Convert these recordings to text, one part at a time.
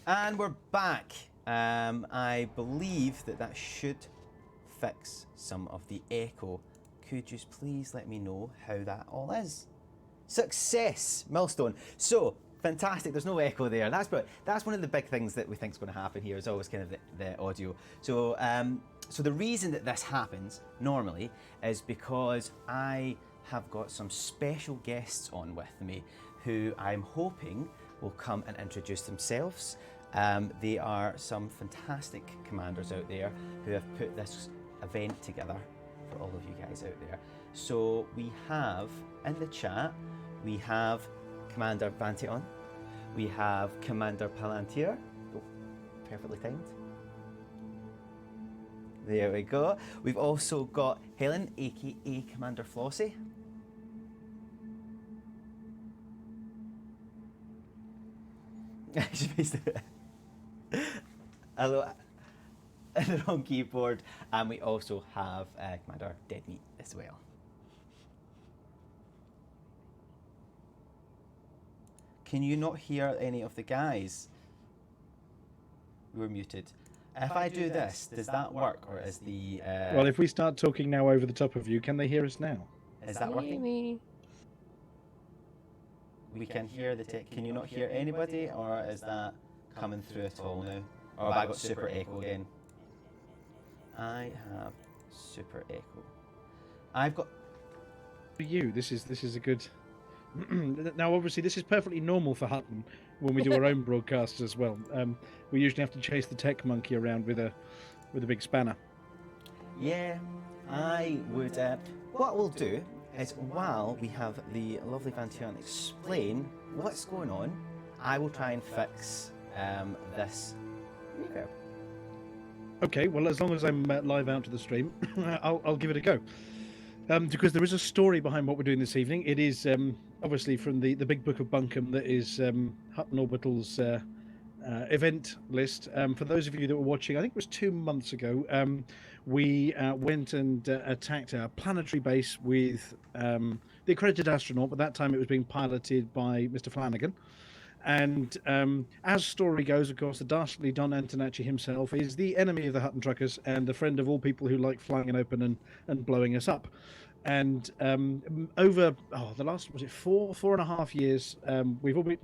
And we're back. I believe that should fix some of the echo. Could you please let me know how that all is? Success! Milestone. So, fantastic, there's no echo there. That's one of the big things that we think is going to happen here, is always kind of the audio. So, so the reason that this happens normally is because I have got some special guests on with me who I'm hoping will come and introduce themselves. They are some fantastic commanders out there who have put this event together for all of you guys out there. So we have in the chat, we have Commander Vantion, we have Commander Palantir, oh, perfectly timed. There we go. We've also got Helen, aka Commander Flossie. Hello, on keyboard, and we also have Commander Deadmeat as well. Can you not hear any of the guys? You were muted. If I do this, does that work, or is the? Well, if we start talking now over the top of you, can they hear us now? Is that working? Maybe. We can hear the tech. Can you not hear anybody, or is that coming through at all now? Or have I got super echo again? I have super echo. I've got. For you, this is a good. Now, obviously, this is perfectly normal for Hutton when we do our own broadcasts as well. We usually have to chase the tech monkey around with a big spanner. Yeah, I would. What we'll do is, while we have the lovely Vantion explain what's going on, I will try and fix this reverb. Okay, well, as long as I'm live out to the stream, I'll give it a go. Because there is a story behind what we're doing this evening. It is obviously from the Big Book of Bunkum, that is Hutton Orbital's event list. For those of you that were watching, I think it was 2 months ago, we went and attacked our planetary base with the accredited astronaut, but that time it was being piloted by Mr. Flanagan. And as story goes, of course, the dastardly Don Antonacci himself is the enemy of the Hutton Truckers and the friend of all people who like flying it open and blowing us up. And over the last, was it 4.5 years, we've all been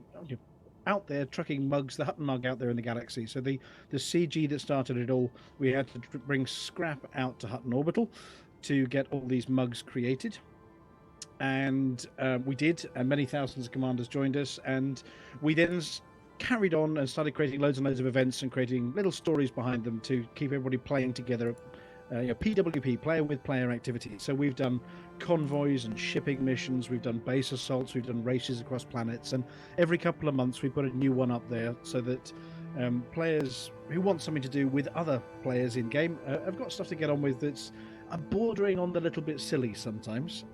out there trucking mugs, the Hutton Mug out there in the galaxy. So the CG that started it all, we had to bring scrap out to Hutton Orbital to get all these mugs created. And we did, and many thousands of commanders joined us, and we then carried on and started creating loads and loads of events and creating little stories behind them to keep everybody playing together. PWP, player with player activity. So we've done convoys and shipping missions, we've done base assaults, we've done races across planets, and every couple of months we put a new one up there so that players who want something to do with other players in game have got stuff to get on with that's bordering on the little bit silly sometimes.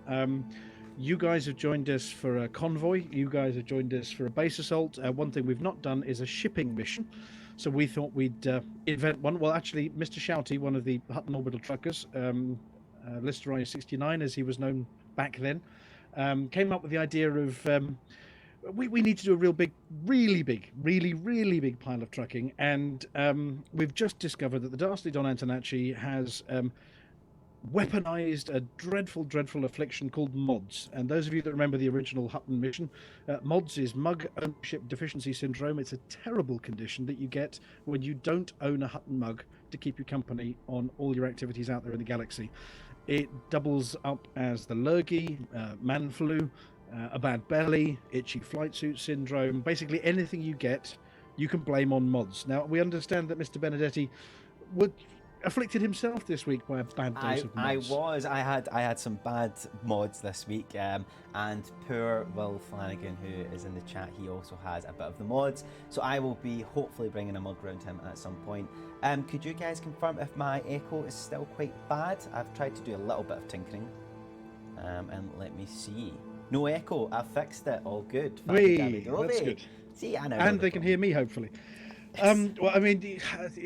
You guys have joined us for a convoy. You guys have joined us for a base assault. One thing we've not done is a shipping mission. So we thought we'd invent one. Well, actually, Mr. Shouty, one of the Hutton Orbital Truckers, Listerai 69, as he was known back then, came up with the idea of we need to do a really big pile of trucking. And we've just discovered that the dastardly Don Antonacci has weaponized a dreadful affliction called mods. And those of you that remember the original Hutton mission, mods is mug ownership deficiency syndrome. It's a terrible condition that you get when you don't own a Hutton mug to keep you company on all your activities out there in the galaxy. It doubles up as the lurgy, man flu, a bad belly, itchy flight suit syndrome. Basically anything you get, you can blame on mods. Now, we understand that Mr. Benedetti would afflicted himself this week by a bad dose of mods. I had some bad mods this week, and poor Will Flanagan, who is in the chat, he also has a bit of the mods, so I will be hopefully bringing a mug around him at some point. Could you guys confirm if my echo is still quite bad? I've tried to do a little bit of tinkering, and let me see. No echo, I've fixed it, all good. That's good. See, I know. And they can hear me, hopefully. Well, I mean,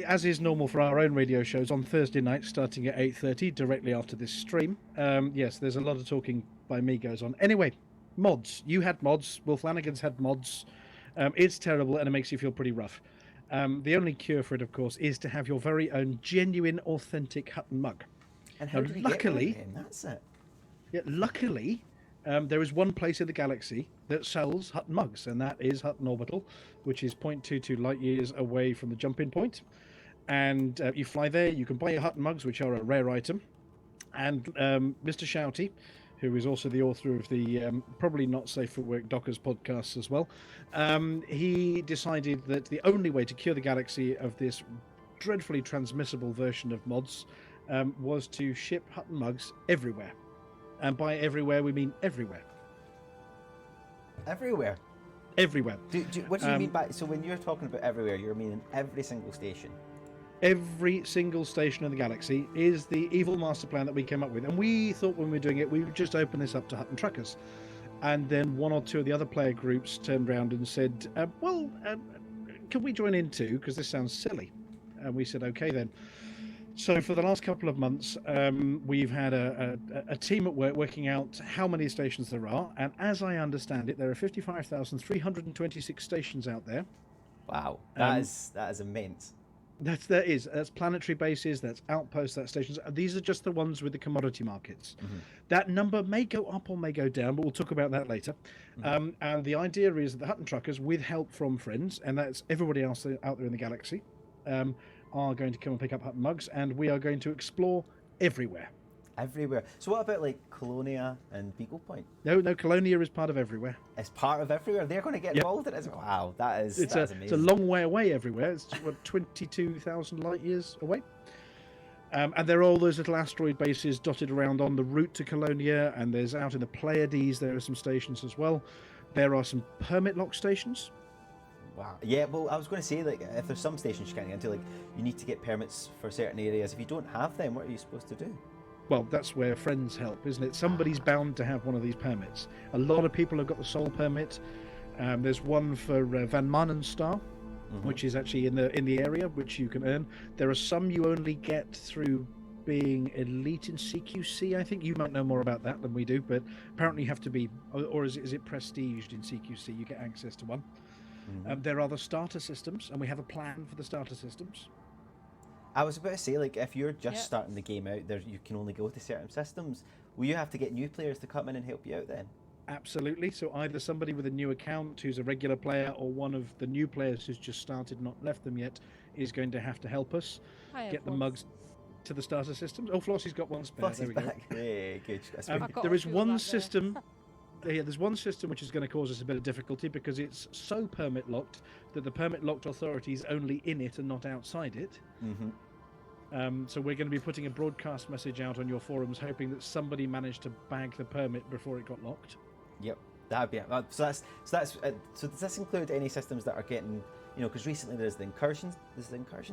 as is normal for our own radio shows, on Thursday night, starting at 8:30, directly after this stream. Yes, there's a lot of talking by me goes on. Anyway, mods. You had mods. Will Flanagan's had mods. It's terrible, and it makes you feel pretty rough. The only cure for it, of course, is to have your very own genuine, authentic Hutton mug. And how Now, do we get luckily, one? That's it. yeah, luckily, there is one place in the galaxy that sells Hutton Mugs, and that is Hutton Orbital, which is 0.22 light years away from the jump-in point. And you fly there, you can buy your Hutton Mugs, which are a rare item. And Mr. Shouty, who is also the author of the probably not safe for work Dockers podcasts as well, he decided that the only way to cure the galaxy of this dreadfully transmissible version of mods was to ship Hutton Mugs everywhere. And by everywhere, we mean everywhere. Everywhere. Everywhere. What do you mean by... So when you're talking about everywhere, you're meaning every single station? Every single station in the galaxy is the evil master plan that we came up with. And we thought when we were doing it, we would just open this up to Hutton Truckers. And then one or two of the other player groups turned around and said, can we join in too? Because this sounds silly. And we said, okay then. So for the last couple of months, we've had a team at work working out how many stations there are. And as I understand it, there are 55,326 stations out there. Wow, that is immense. That's planetary bases, that's outposts, that's stations. These are just the ones with the commodity markets. Mm-hmm. That number may go up or may go down, but we'll talk about that later. Mm-hmm. And the idea is that the Hutton Truckers, with help from friends, and that's everybody else out there in the galaxy, are going to come and pick up Hutton Mugs, and we are going to explore everywhere. Everywhere. So what about like Colonia and Beagle Point? No, Colonia is part of everywhere. It's part of everywhere. They're going to get involved in it. Wow, that's amazing. It's a long way away everywhere. It's 22,000 light years away. And there are all those little asteroid bases dotted around on the route to Colonia, and there's out in the Pleiades, there are some stations as well. There are some permit lock stations. Wow. Yeah, well, I was going to say, like, if there's some stations you can't get into, like, you need to get permits for certain areas. If you don't have them, what are you supposed to do? Well, that's where friends help, isn't it? Somebody's bound to have one of these permits. A lot of people have got the Sol permit. There's one for Van Manenstar, which is actually in the area, which you can earn. There are some you only get through being elite in CQC. I think you might know more about that than we do, but apparently you have to be, or is it prestiged in CQC? You get access to one. There are the starter systems, and we have a plan for the starter systems. I was about to say, like, if you're just starting the game out, you can only go to certain systems. Will you have to get new players to come in and help you out then? Absolutely. So either somebody with a new account who's a regular player, or one of the new players who's just started, not left them yet, is going to have to help us get the mugs to the starter systems. Oh, Flossie's got one spare. Flossie's back. Yeah, good. There is one system. Yeah, there's one system which is going to cause us a bit of difficulty because it's so permit locked that the permit locked authority is only in it and not outside it. So we're going to be putting a broadcast message out on your forums, hoping that somebody managed to bag the permit before it got locked. Yep, that'd be so does this include any systems that are getting, because recently there's the incursion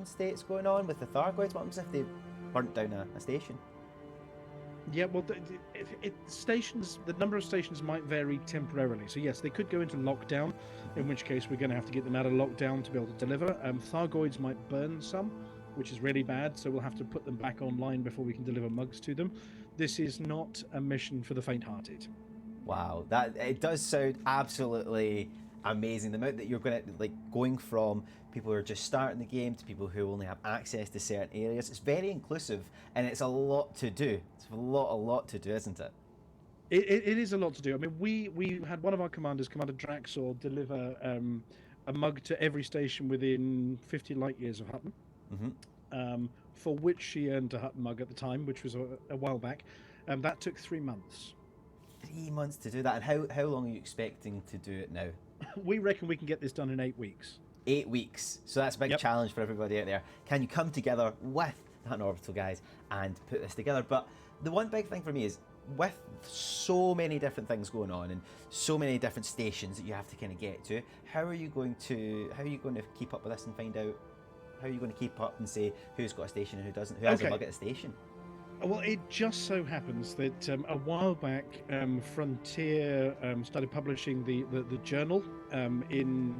states going on with the Thargoids. What happens if they burnt down a station? Yeah, well, stations, the number of stations might vary temporarily. So yes, they could go into lockdown, in which case we're going to have to get them out of lockdown to be able to deliver. Thargoids might burn some, which is really bad, so we'll have to put them back online before we can deliver mugs to them. This is not a mission for the faint-hearted. Wow, it does sound absolutely amazing. The amount that you're going from people who are just starting the game to people who only have access to certain areas. It's very inclusive, and it's a lot to do. It's a lot to do, isn't it? It is a lot to do. I mean, we had one of our commanders, Commander Draxor, deliver a mug to every station within 50 light years of Hutton, for which she earned a Hutton mug at the time, which was a while back. That took 3 months. 3 months to do that, and how long are you expecting to do it now? We reckon we can get this done in 8 weeks. 8 weeks. So that's a big challenge for everybody out there. Can you come together with the Hutton Orbital guys and put this together? But the one big thing for me is, with so many different things going on and so many different stations that you have to kind of get to, how are you going to keep up with this and find out, how are you going to keep up and say who's got a station and who doesn't, who has a mug at the station? Well, it just so happens that a while back, Frontier started publishing the journal in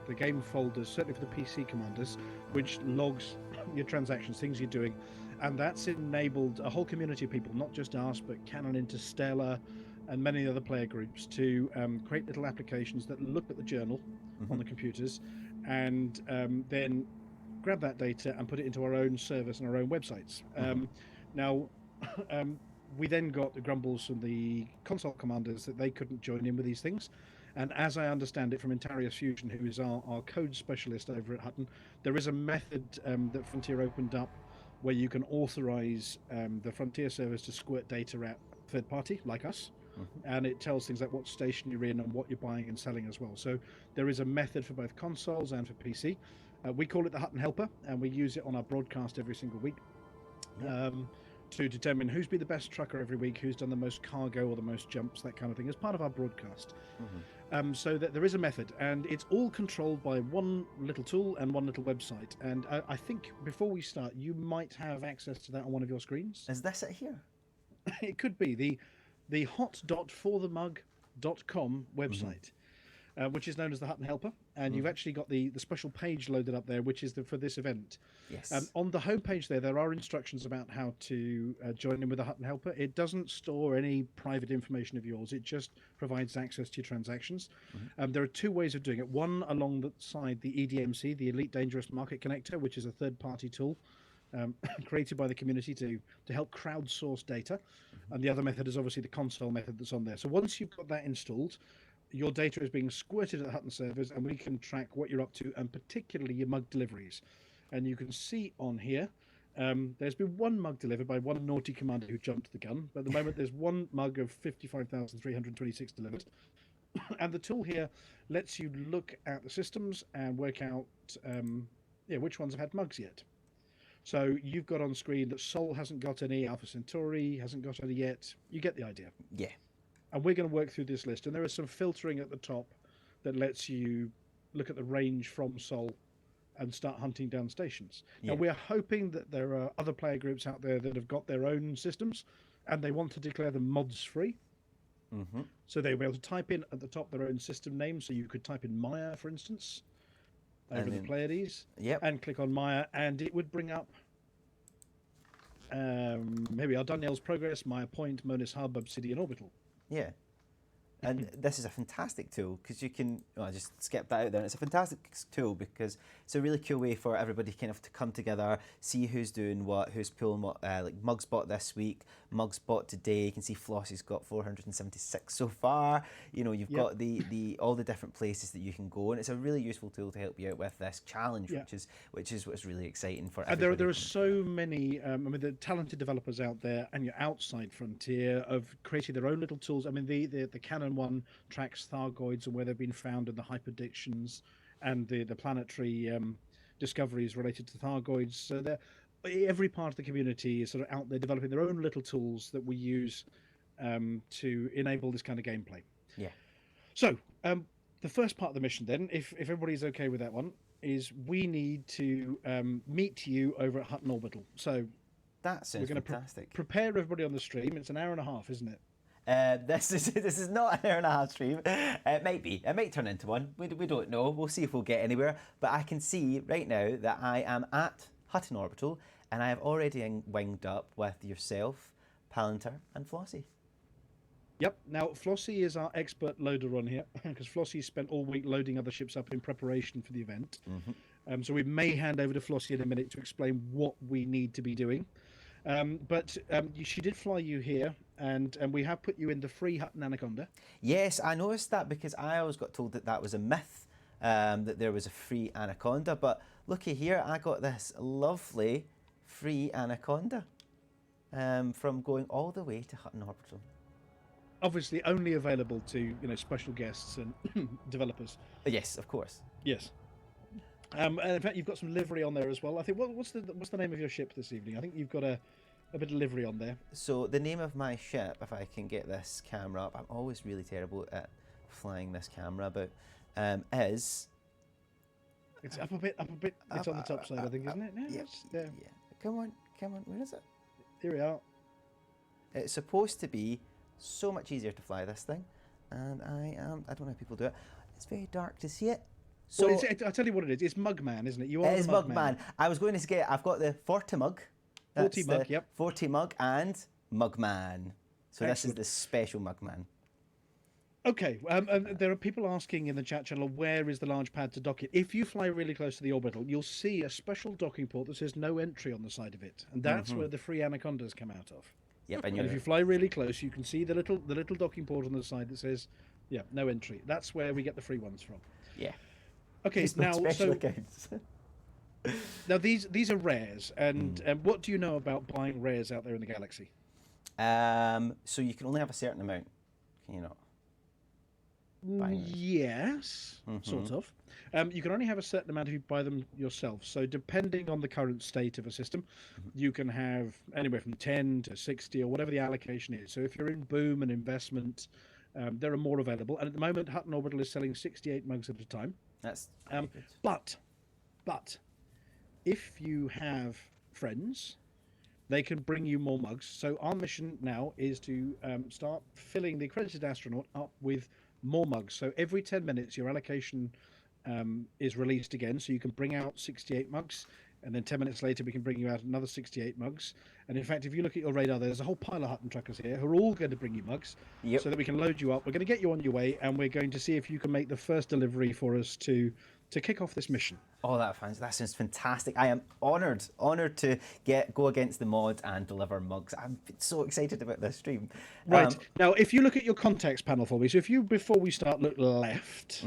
the game folders, certainly for the PC commanders, which logs your transactions, things you're doing. And that's enabled a whole community of people, not just us, but Canon Interstellar and many other player groups, to create little applications that look at the journal on the computers and then grab that data and put it into our own service and our own websites. Now, we then got the grumbles from the console commanders that they couldn't join in with these things. And as I understand it from Intarius Fusion, who is our code specialist over at Hutton, there is a method that Frontier opened up where you can authorize the Frontier service to squirt data at third party, like us. And it tells things like what station you're in and what you're buying and selling as well. So there is a method for both consoles and for PC. We call it the Hutton Helper, and we use it on our broadcast every single week. To determine who's been the best trucker every week, who's done the most cargo or the most jumps, that kind of thing, as part of our broadcast. So that there is a method, and it's all controlled by one little tool and one little website. And I think before we start, you might have access to that on one of your screens. Is this it here? It could be the hot.forthemug.com website. Which is known as the Hutton Helper, and you've actually got the special page loaded up there, which is for this event. Yes. On the homepage there are instructions about how to join in with the Hutton Helper. It doesn't store any private information of yours. It just provides access to your transactions. There are two ways of doing it. One along the side, the EDMC, the Elite Dangerous Market Connector, which is a third-party tool created by the community to help crowdsource data. And the other method is obviously the console method that's on there. So once you've got that installed, your data is being squirted at the Hutton servers, and we can track what you're up to, and particularly your mug deliveries. And you can see on here, there's been one mug delivered by one naughty commander who jumped the gun. But at the moment, there's one mug of 55,326 delivered. And the tool here lets you look at the systems and work out which ones have had mugs yet. So you've got on screen that Sol hasn't got any, Alpha Centauri hasn't got any yet. You get the idea. Yeah. And we're going to work through this list. And there is some filtering at the top that lets you look at the range from Sol and start hunting down stations. Now, we're hoping that there are other player groups out there that have got their own systems and they want to declare them mods free. So they'll be able to type in at the top their own system name. So you could type in Maya, for instance, over the Pleiades, and click on Maya, and it would bring up maybe our Daniel's Progress, Maya Point, Monis Hub, Obsidian Orbital. Yeah. And this is a fantastic tool because you can, I just skipped that out there. It's a fantastic tool because it's a really cool way for everybody kind of to come together, see who's doing what, who's pulling what, like Mugs bought this week, Mugs bought today. You can see Flossie's got 476 so far. You know, you've got the all the different places that you can go, and it's a really useful tool to help you out with this challenge, which is what's really exciting for everybody. And there are so many, the talented developers out there, and you're outside Frontier of creating their own little tools. I mean, the Canon one tracks Thargoids and where they've been found, and the hyperdictions and the planetary discoveries related to Thargoids. So every part of the community is sort of out there developing their own little tools that we use to enable this kind of gameplay. Yeah. So the first part of the mission then, if everybody's okay with that one, is we need to meet you over at Hutton Orbital. So that sounds we're going fantastic. to prepare everybody on the stream. It's an hour and a half, isn't it? This is not an hour and a half stream. It might be. It might turn into one. We don't know. We'll see if we'll get anywhere. But I can see right now that I am at Hutton Orbital, and I have already winged up with yourself, Palantir, and Flossie. Yep. Now, Flossie is our expert loader on here, because Flossie spent all week loading other ships up in preparation for the event. So we may hand over to Flossie in a minute to explain what we need to be doing. But she did fly you here, and we have put you in the free Hutton Anaconda. Yes, I noticed that because I always got told that was a myth, that there was a free Anaconda. But looky here, I got this lovely free Anaconda from going all the way to Hutton Orbital. Obviously, only available to special guests and developers. Yes, of course. Yes. And in fact, you've got some livery on there as well. I think what's the name of your ship this evening? I think you've got a bit of livery on there. So the name of my ship, if I can get this camera up, I'm always really terrible at flying this camera, but is. It's up a bit. It's on the top side, I think, isn't it? No, yeah. Come on. Where is it? Here we are. It's supposed to be so much easier to fly this thing, and I don't know how people do it. It's very dark to see it. So well, I'll tell you what it is. It's Mugman, isn't it? You are. It is Mugman. I was going to get. I've got the Forti Mug. Forti Mug. Yep. Forti Mug and Mugman. So Excellent. This is the special Mugman. Okay, there are people asking in the chat channel, where is the large pad to dock it? If you fly really close to the orbital, you'll see a special docking port that says no entry on the side of it, and that's where the free anacondas come out of. Yep, And if you fly really close, you can see the little docking port on the side that says, yeah, no entry. That's where we get the free ones from. yeah. Okay, Just no now special accounts. now these are rares, and what do you know about buying rares out there in the galaxy? So you can only have a certain amount, can you not? Yes, sort of. You can only have a certain amount if you buy them yourself. So depending on the current state of a system, you can have anywhere from 10 to 60 or whatever the allocation is. So if you're in boom and investment, there are more available. And at the moment, Hutton Orbital is selling 68 mugs at a time. That's very good. But if you have friends, they can bring you more mugs. So our mission now is to start filling the accredited astronaut up with more mugs. So every 10 minutes, your allocation is released again. So you can bring out 68 mugs. And then 10 minutes later, we can bring you out another 68 mugs. And in fact, if you look at your radar, there's a whole pile of Hutton Truckers here who are all going to bring you mugs so that we can load you up. We're going to get you on your way, and we're going to see if you can make the first delivery for us to kick off this mission. Oh, that sounds fantastic. I am honoured to go against the mod and deliver mugs. I'm so excited about this stream. Right. Now, if you look at your context panel for me, so if you, before we start, look left,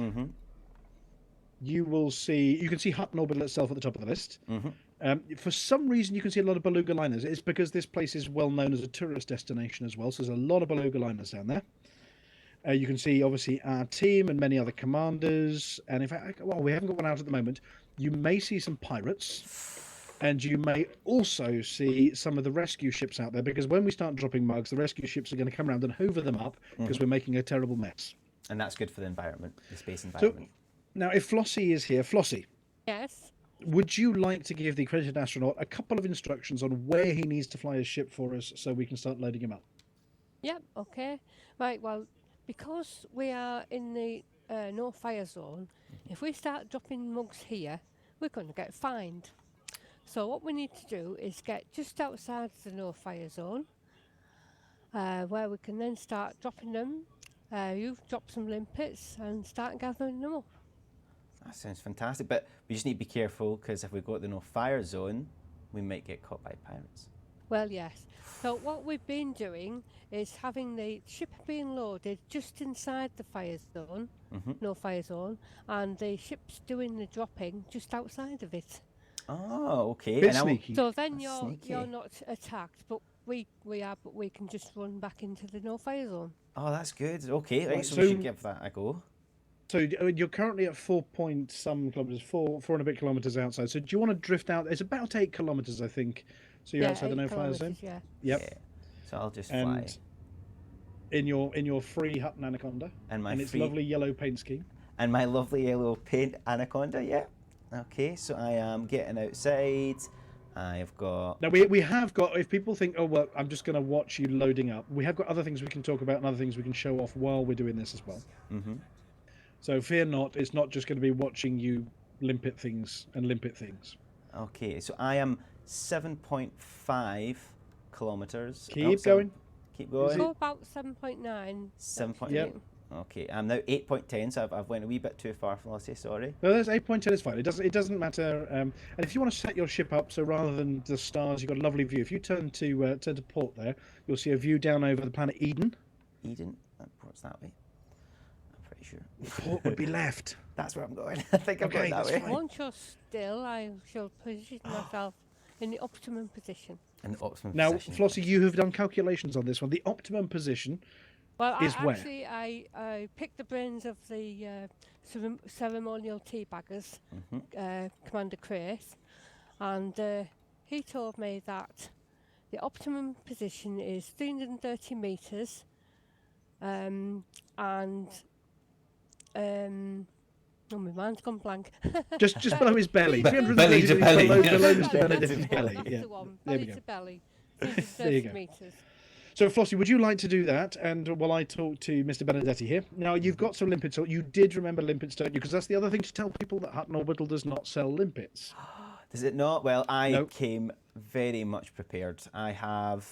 you can see Hutton Orbital itself at the top of the list. For some reason, you can see a lot of beluga liners. It's because this place is well known as a tourist destination as well, so there's a lot of beluga liners down there. You can see, obviously, our team and many other commanders. And in fact, well, we haven't got one out at the moment. You may see some pirates. And you may also see some of the rescue ships out there, because when we start dropping mugs, the rescue ships are going to come around and hoover them up because we're making a terrible mess. And that's good for the environment, the space environment. So, now, if Flossie is here, Flossie. Yes? Would you like to give the accredited astronaut a couple of instructions on where he needs to fly his ship for us so we can start loading him up? Yep, okay. Right, well, because we are in the no fire zone, if we start dropping mugs here, we're going to get fined. So what we need to do is get just outside the no fire zone, where we can then start dropping them. You drop some limpets and start gathering them up. That sounds fantastic, but we just need to be careful, because if we go to the no fire zone, we might get caught by pirates. Well, yes. So what we've been doing is having the ship being loaded just inside the fire zone, no fire zone, and the ship's doing the dropping just outside of it. Oh, okay. Bit sneaky. So then you're not attacked, but we are, but we can just run back into the no fire zone. Oh, that's good. Okay, right, so so- we should give that a go. So you're currently at 4 point some kilometres, four and a bit kilometres outside. So do you want to drift out? It's about 8 kilometres, I think. So you're outside the no-fire zone? Yeah. Yep. Yeah. So I'll just fly. And in your free Hutton Anaconda. And its lovely yellow paint scheme. And my lovely yellow paint Anaconda, yeah. Okay, so I am getting outside. I've got... Now, we have got, if people think, oh, well, I'm just going to watch you loading up, we have got other things we can talk about and other things we can show off while we're doing this as well. So fear not, it's not just going to be watching you limpet things. Okay, so I am 7.5 kilometres. Keep going. Keep going. Go about 7.9. 7. Yep. Okay, I'm now 8.10, so I've went a wee bit too far, Flossie, sorry. No, that's 8.10 is fine. It doesn't matter. And if you want to set your ship up, so rather than the stars, you've got a lovely view. If you turn to port there, you'll see a view down over the planet Eden. Eden? That port's that way. I'm pretty sure. Port would be left. That's where I'm going. I think I'm going that that's way. fine. Once you're still, I shall position myself in the optimum position. In the optimum Now, position. Flossie, you have done calculations on this one. The optimum position Well, is where? actually, I picked the brains of the ceremonial teabaggers, Commander Chris, and he told me that the optimum position is 330 metres, and oh, my mind's gone blank. just below his belly. Belly to 330 belly. Below That's Mr. Benedict's the belly. one, Yeah. that's the one. There we Belly go. to belly, There you 330 go. metres. So, Flossie, would you like to do that? And while I talk to Mr. Benedetti here. Now, you've got some limpets. So you did remember limpets, don't you? Because that's the other thing to tell people, that Hutton Orbital does not sell limpets. Does it not? Well, I Nope. came very much prepared. I have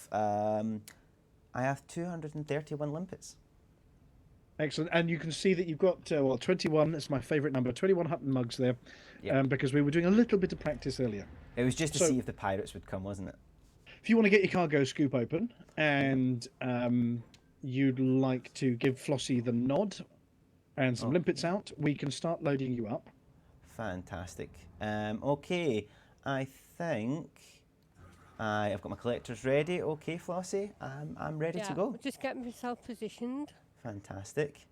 231 limpets. Excellent. And you can see that you've got, 21. That's my favourite number. 21 Hutton Mugs there. Yep. Because we were doing a little bit of practice earlier. It was just to So- see if the pirates would come, wasn't it? If you want to get your cargo scoop open and you'd like to give Flossie the nod and some limpets out, we can start loading you up. Fantastic. Okay, I think I've got my collectors ready. Okay, Flossie, I'm ready to go. Just get myself positioned. Fantastic.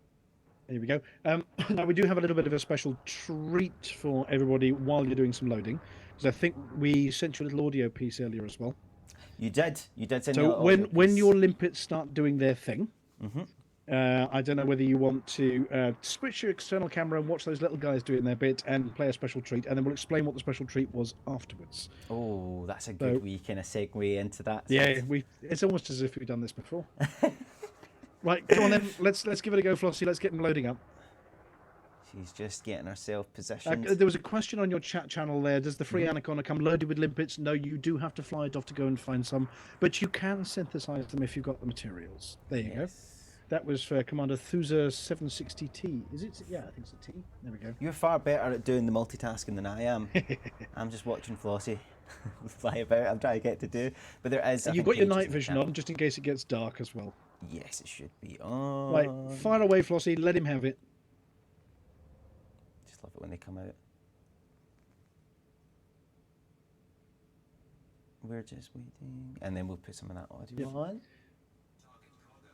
Here we go. Now, we do have a little bit of a special treat for everybody while you're doing some loading, because I think we sent you a little audio piece earlier as well. You did send me a So little when piece. your limpets start doing their thing, Mhm. I don't know whether you want to switch your external camera and watch those little guys doing their bit and play a special treat, and then we'll explain what the special treat was afterwards. Oh, that's a good wee kind of segue into that. Yeah, it's almost as if we've done this before. Right, come on then. Let's give it a go, Flossie. Let's get them loading up. She's just getting herself positioned. There was a question on your chat channel there. Does the free Anaconda come loaded with limpets? No, you do have to fly it off to go and find some, but you can synthesize them if you've got the materials. There you go. That was for Commander Thuza 760T. Is it? Yeah, I think it's a T. There we go. You're far better at doing the multitasking than I am. I'm just watching Flossie fly about. I'm trying to get to do, but there is. You've got your night vision on, just in case it gets dark as well. Yes, it should be on. Right, fire away, Flossie. Let him have it. Just love it when they come out. We're just waiting, and then we'll put some of that audio on.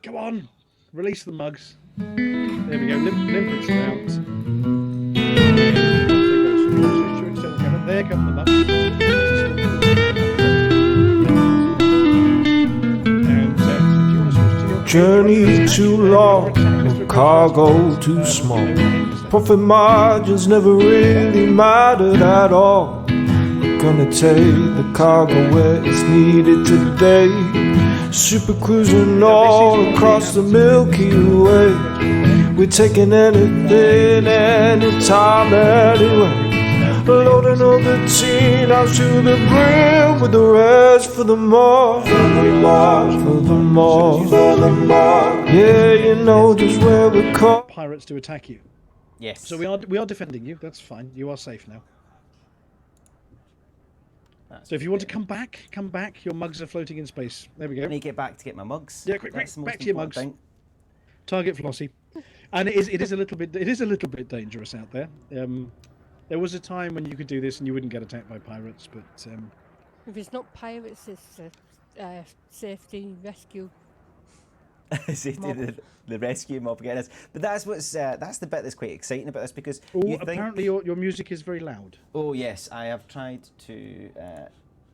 Come on, release the mugs. There we go. Limpets are out. There come the mugs. Journey too long, cargo too small. Profit margins never really mattered at all. Gonna take the cargo where it's needed today. Super cruising all across the Milky Way. We're taking anything, anytime, anyway. Loading all the teen out to the brim with the rest for the more, for the more, for the more, for the more. Yeah, you know just where we're caught. Pirates to attack you. Yes. So we are defending you. That's fine. You are safe now. So if you want to come back, come back. Your mugs are floating in space. There we go. I need to get back to get my mugs. Yeah, quick, That's the back most to your important mugs. thing. Target Flossie, and it is a little bit dangerous out there. There was a time when you could do this and you wouldn't get attacked by pirates, but If it's not pirates, it's safety rescue. Safety, the rescue mob getting us. But that's that's the bit that's quite exciting about this, because apparently your music is very loud. Oh yes, I have tried to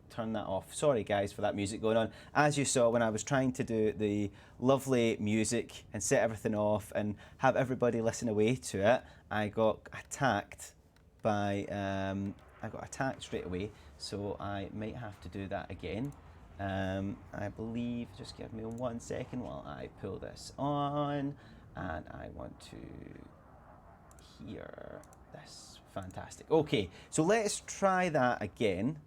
turn that off. Sorry guys for that music going on. As you saw when I was trying to do the lovely music and set everything off and have everybody listen away to it, I got attacked by I got attacked straight away, so I might have to do that again. I believe, just give me 1 second while I pull this on, and I want to hear this. Fantastic. Okay, so let's try that again.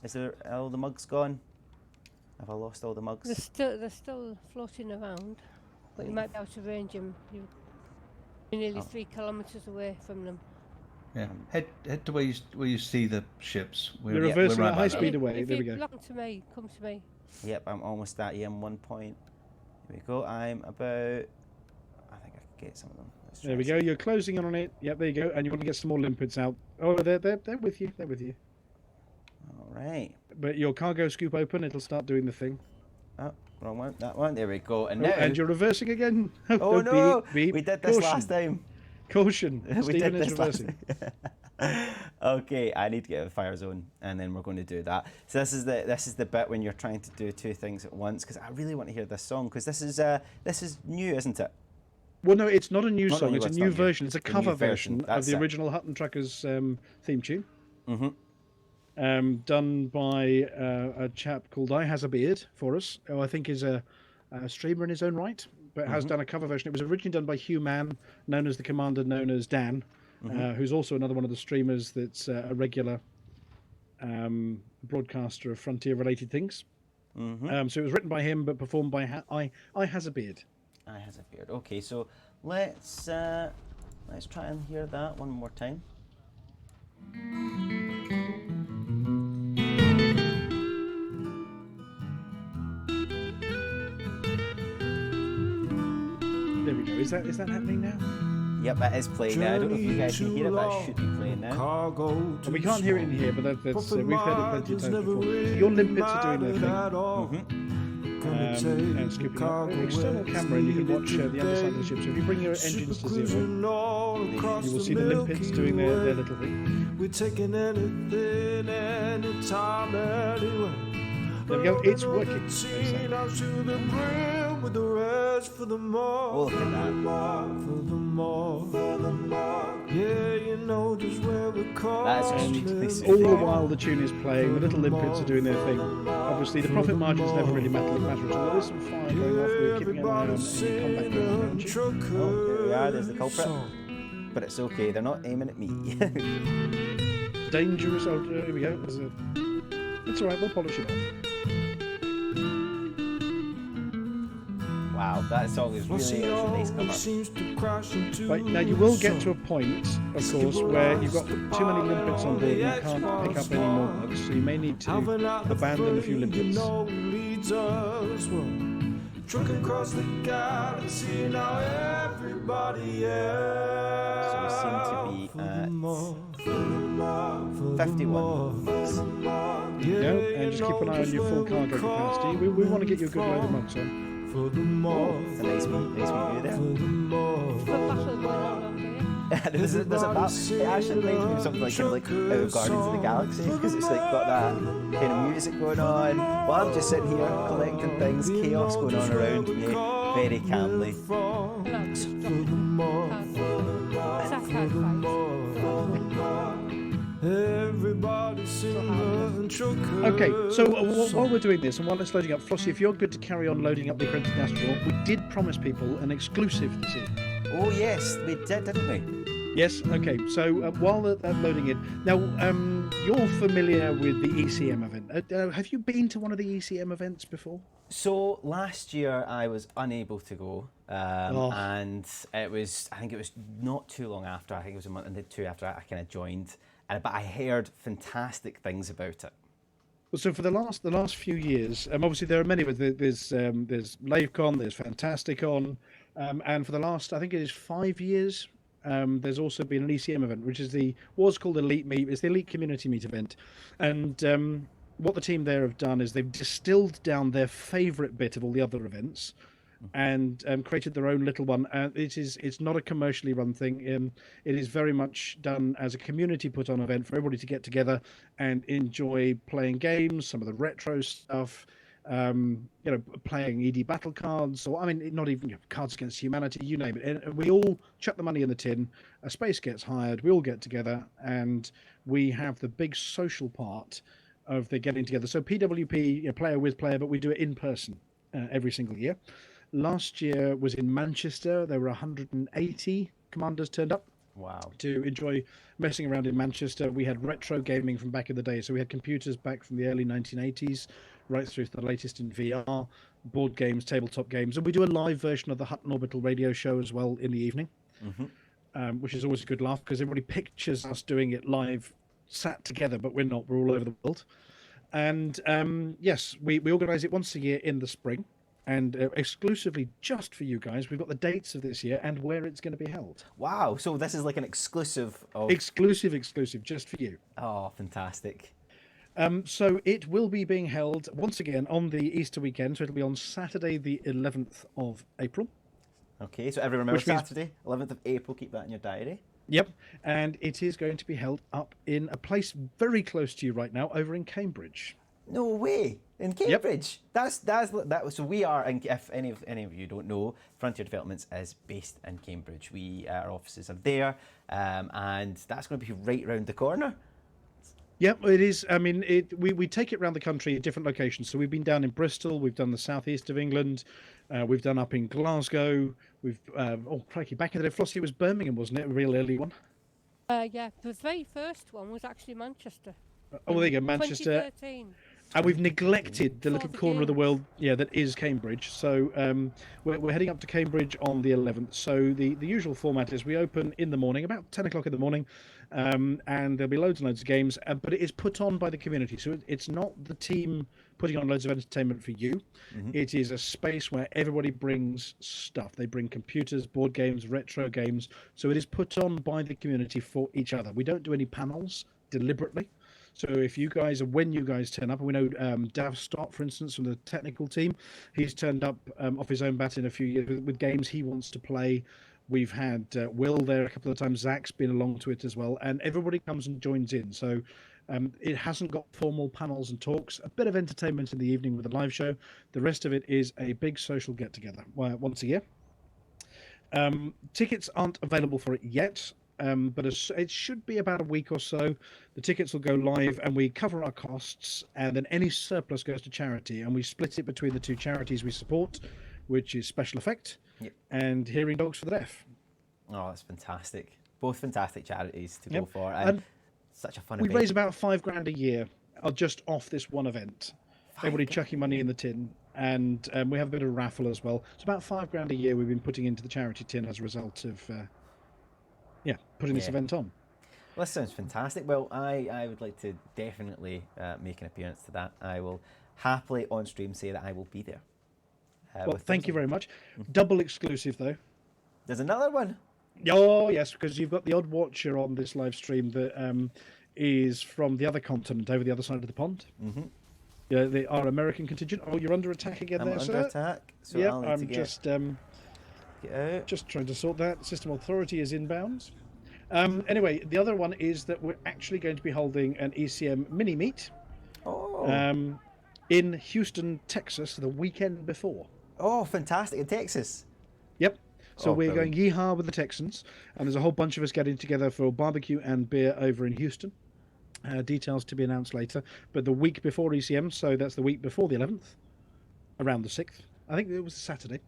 Is there all the mugs gone? Have I lost all the mugs? They're still floating around, but you might be able to range them. You're nearly 3 kilometres away from them. Yeah, head to where you see the ships. We're reversing at high by that. speed away. If There we you go. belong to me, come to me. Yep, I'm almost at you. I'm 1 point. Here we go. I'm about. I think I can get some of them. Let's There try we go. You're closing in on it. Yep, there you go. And you want to get some more limpets out. Oh, they're with you. They're with you. All right. But your cargo scoop open. It'll start doing the thing. Oh, wrong one. That one. There we go. And Oh, now. and you're reversing again. Oh no! Beep, beep. We did this Caution. last time. Caution. We Stephen did is this last reversing. Okay, I need to get a fire zone, and then we're going to do that. So this is the bit when you're trying to do 2 things at once, because I really want to hear this song, because this is new, isn't it? Well, no, it's not a new Not song. new, It's a it's new not new. version. It's a It's a new cover version, version of that's the it. original Hutton Truckers theme tune. Mm-hmm. Done by a chap called I Has a Beard for us, who I think is a streamer in his own right, but has done a cover version. It was originally done by Hugh Mann, known as the Commander, known as Dan, who's also another one of the streamers that's a regular broadcaster of Frontier-related things. So it was written by him, but performed by I Has a Beard. I Has a Beard. Okay, so let's try and hear that one more time. There we go. Is that happening now? Yep, that is playing now. I don't know if you guys can hear it, but it should be playing now. We can't hear it in here, but that's we've heard it plenty of times before. Your limpets are doing their thing. And scooping up an external camera, and you can watch the underside of the ship. So if you bring your engines to zero, you will see the limpets doing their little thing. We're taking anything, anytime, anywhere. There we go. It's working. With the rest for the more. Oh, look at that. For the more. Yeah, you know just where we're calling. That is extremely All soothing. the while the tune is playing, the little limpets are doing their thing. Obviously, the profit margins never really matter at all. There is some fire going off. We're keeping an eye on any combat going around you. Oh, there we are. There's the culprit. But it's okay. They're not aiming at me. Dangerous. Oh, here we go. It's all right. We'll polish it off. Wow, that song is really a nice cover. Right, now you will get to a point, of course, where you've got too many limpets on board and you can't pick up any more mugs, so you may need to abandon a few limpets. Truck across the galaxy, now everybody else. So we seem to be at 51 mugs. Yeah, and just keep an eye on your full cargo capacity. We want to get you a good load of mugs on. For the more, It's a nice wee view there. There's a battle going on over here. there's a it actually reminds me of something like Guardians of the Galaxy, because it's like got that kind of music going on. Well, I'm just sitting here collecting things, chaos going on around me, very calmly. No, just drop it. It's that kind of everybody sing trucker. Okay, so while we're doing this and while it's loading up, Flossie, if you're good to carry on loading up the Apprentice Astronaut, we did promise people an exclusive this evening. Oh yes, we did, didn't we? Yes, okay, so while they're loading in, now you're familiar with the ECM event. Have you been to one of the ECM events before? So last year I was unable to go, and I think it was not too long after. I think it was a month and two after I kind of joined, but I heard fantastic things about it. Well, so for the last few years, obviously there are many. There's LaveCon, there's Fantasticon, and for the last, I think it is 5 years, there's also been an ECM event, which was called Elite Meet. It's the Elite Community Meet event, and what the team there have done is they've distilled down their favourite bit of all the other events, and created their own little one. It's not a commercially run thing. It is very much done as a community put on event for everybody to get together and enjoy playing games, some of the retro stuff, playing ED battle cards, or not even Cards Against Humanity, you name it. And we all chuck the money in the tin. A space gets hired. We all get together, and we have the big social part of the getting together. So PWP, player with player, but we do it in person every single year. Last year was in Manchester. There were 180 commanders turned up. Wow. To enjoy messing around in Manchester. We had retro gaming from back in the day. So we had computers back from the early 1980s, right through to the latest in VR, board games, tabletop games. And we do a live version of the Hutton Orbital radio show as well in the evening, which is always a good laugh because everybody pictures us doing it live, sat together, but we're not. We're all over the world. And yes, we organise it once a year in the spring. And exclusively just for you guys, we've got the dates of this year and where it's going to be held. Wow, so this is like an exclusive of... Exclusive, just for you. Oh, fantastic. So it will be being held once again on the Easter weekend. So it'll be on Saturday, the 11th of April. Okay, so everyone remember Which means- Saturday, 11th of April, keep that in your diary. Yep. And it is going to be held up in a place very close to you right now, over in Cambridge. No way! In Cambridge. That's that. So we are, and if any of you don't know, Frontier Developments is based in Cambridge. Our offices are there, and that's going to be right round the corner. Yep, it is. We take it around the country at different locations. So we've been down in Bristol, we've done the southeast of England, we've done up in Glasgow. Crikey, back in the day, Flossie, it was Birmingham, wasn't it? A real early one. Yeah, the very first one was actually Manchester. Oh, there you go, Manchester. 2013. And we've neglected the little the corner of the games. world, that is Cambridge. So we're heading up to Cambridge on the 11th. So the usual format is we open in the morning, about 10 o'clock in the morning, and there'll be loads and loads of games. But it is put on by the community, so it's not the team putting on loads of entertainment for you. It is a space where everybody brings stuff. They bring computers, board games, retro games. So it is put on by the community for each other. We don't do any panels deliberately. So if you guys, when you guys turn up, and we know Dav Stott, for instance, from the technical team, he's turned up off his own bat in a few years with games he wants to play. We've had Will there a couple of times. Zach's been along to it as well, and everybody comes and joins in. So it hasn't got formal panels and talks. A bit of entertainment in the evening with a live show. The rest of it is a big social get together once a year. Tickets aren't available for it yet. But it should be about a week or so. The tickets will go live and we cover our costs, and then any surplus goes to charity, and we split it between the two charities we support, which is Special Effect and Hearing Dogs for the Deaf. Oh, that's fantastic. Both fantastic charities to go for, And and such a fun we event. raise about £5,000 a year just off this one event. Everybody chucking money in the tin, and we have a bit of a raffle as well. It's about £5,000 a year we've been putting into the charity tin as a result of putting this event on. Well, this sounds fantastic. Well, I would like to definitely make an appearance to that. I will happily on stream say that I will be there. Well, thank you very much. Double exclusive though. There's another one. Oh yes, because you've got the odd watcher on this live stream that is from the other continent, over the other side of the pond. Yeah, our American contingent. Oh, you're under attack again, I'm there, under sir. attack. So Yeah, I'll need I'm to get just out. just trying to sort that. System authority is inbound. Anyway, the other one is that we're actually going to be holding an ECM mini meet in Houston, Texas, the weekend before. Oh, fantastic! In Texas. Yep. So Oh, we're brilliant. going yeehaw with the Texans, and there's a whole bunch of us getting together for barbecue and beer over in Houston. Details to be announced later. But the week before ECM, so that's the week before the 11th, around the 6th. I think it was Saturday.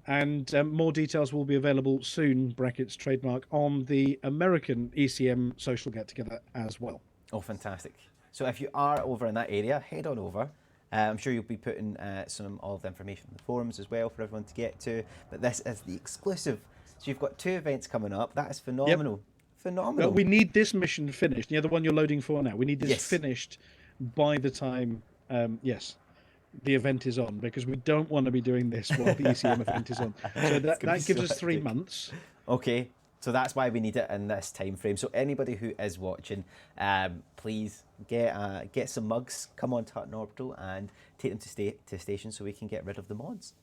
And more details will be available soon, brackets, trademark, on the American ECM social get-together as well. Oh, fantastic. So if you are over in that area, head on over. I'm sure you'll be putting some of the information on the forums as well for everyone to get to. But this is the exclusive. So you've got 2 events coming up. That is phenomenal. Phenomenal. But we need this mission finished. The one you're loading for now. We need this Yes. finished by the time, the event is on, because we don't want to be doing this while the ECM event is on. So that gonna be gives so us 3 hectic. months. Okay, so that's why we need it in this time frame. So anybody who is watching, please get some mugs. Come on to Hutton Orbital and take them to station so we can get rid of the mods.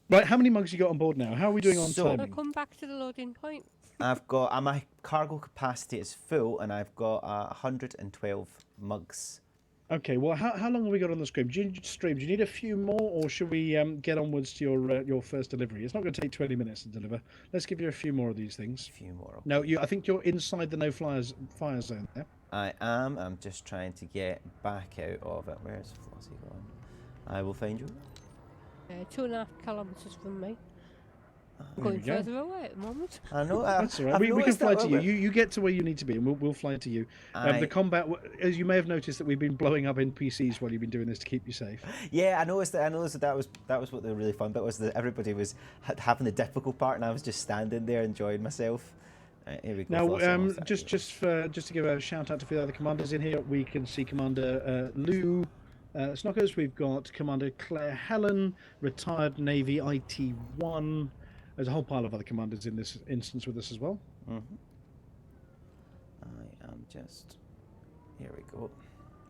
Right, how many mugs you got on board now? How are we doing on So- I'll timing? come back to the loading point. I've got my cargo capacity is full, and I've got 112 mugs. Okay, well, how long have we got on the stream? Do you need a few more, or should we get onwards to your first delivery? It's not going to take 20 minutes to deliver. Let's give you a few more of these things. A few more. No, I think you're inside the fire zone there. I am. I'm just trying to get back out of it. Where's Flossie gone? I will find you. 2.5 kilometres from me. There Going we go. further away at the moment. I know. That's all right. I've We can noticed fly that to when you. You get to where you need to be, and we'll fly to you. The combat, as you may have noticed, that we've been blowing up NPCs while you've been doing this to keep you safe. Yeah, I noticed that. That was what the really fun bit was. That everybody was having the difficult part, and I was just standing there enjoying myself. Here we go. Now, Flossie, almost just to give a shout out to the other commanders in here, we can see Commander Lou Snockers. We've got Commander Claire Helen, retired Navy IT1. There's a whole pile of other commanders in this instance with us as well. I am just. Here we go.